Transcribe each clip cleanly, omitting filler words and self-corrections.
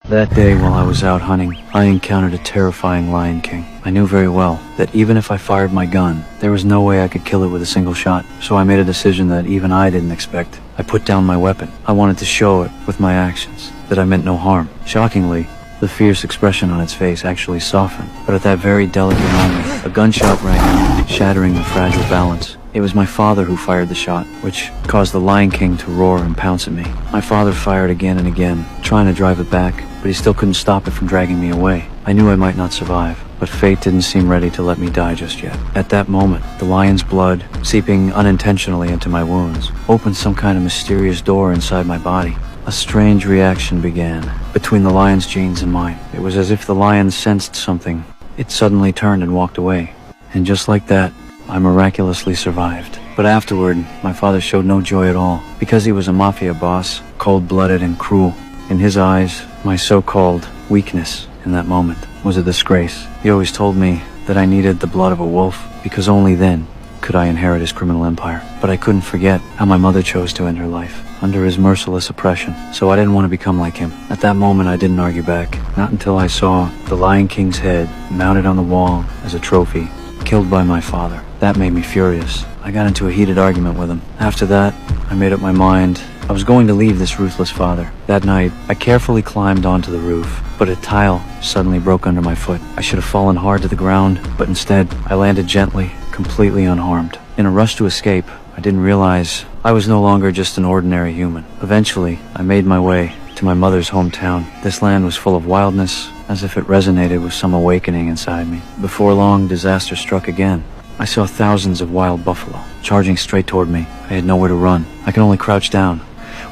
That day, while I was out hunting, I encountered a terrifying lion king. I knew very well that even if I fired my gun, there was no way I could kill it with a single shot. So I made a decision that even I didn't expect. I put down my weapon. I wanted to show it with my actions that I meant no harm. Shockingly, the fierce expression on its face actually softened. But at that very delicate moment, a gunshot rang out, shattering the fragile balance. It was my father who fired the shot, which caused the Lion King to roar and pounce at me. My father fired again and again, trying to drive it back, but he still couldn't stop it from dragging me away. I knew I might not survive, but fate didn't seem ready to let me die just yet. At that moment, the lion's blood, seeping unintentionally into my wounds, opened some kind of mysterious door inside my body. A strange reaction began between the lion's genes and mine. It was as if the lion sensed something. It suddenly turned and walked away. And just like that, I miraculously survived. But afterward, my father showed no joy at all. Because he was a mafia boss, cold-blooded and cruel. In his eyes, my so-called weakness in that moment was a disgrace. He always told me that I needed the blood of a wolf, because only then could I inherit his criminal empire. But I couldn't forget how my mother chose to end her life, under his merciless oppression. So I didn't want to become like him. At that moment, I didn't argue back. Not until I saw the Lion King's head mounted on the wall as a trophy, killed by my father. That made me furious. I got into a heated argument with him. After that, I made up my mind I was going to leave this ruthless father. That night, I carefully climbed onto the roof, but a tile suddenly broke under my foot. I should have fallen hard to the ground, but instead, I landed gently, completely unharmed. In a rush to escape, I didn't realize I was no longer just an ordinary human. Eventually, I made my way to my mother's hometown. This land was full of wildness, as if it resonated with some awakening inside me. Before long, disaster struck again. I saw thousands of wild buffalo charging straight toward me. I had nowhere to run. I could only crouch down,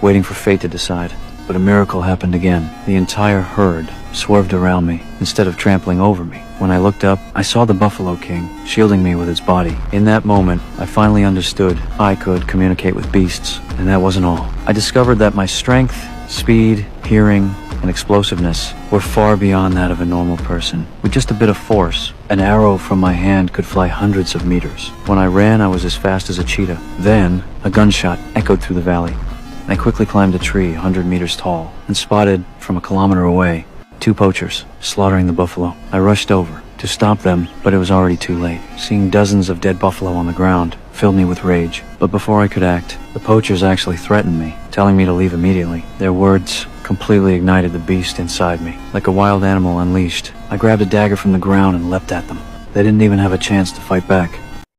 waiting for fate to decide. But a miracle happened again. The entire herd swerved around me instead of trampling over me. When I looked up, I saw the Buffalo King shielding me with its body. In that moment, I finally understood I could communicate with beasts, and that wasn't all. I discovered that my strength, speed, hearing, and explosiveness were far beyond that of a normal person. With just a bit of force, an arrow from my hand could fly hundreds of meters. When I ran, I was as fast as a cheetah. Then, a gunshot echoed through the valley. I quickly climbed a tree 100 meters tall and spotted, from a kilometer away, 2 poachers slaughtering the buffalo. I rushed over to stop them, but it was already too late. Seeing dozens of dead buffalo on the ground filled me with rage. But before I could act, the poachers actually threatened me, telling me to leave immediately. Their words completely ignited the beast inside me. Like a wild animal unleashed, I grabbed a dagger from the ground and leapt at them. They didn't even have a chance to fight back.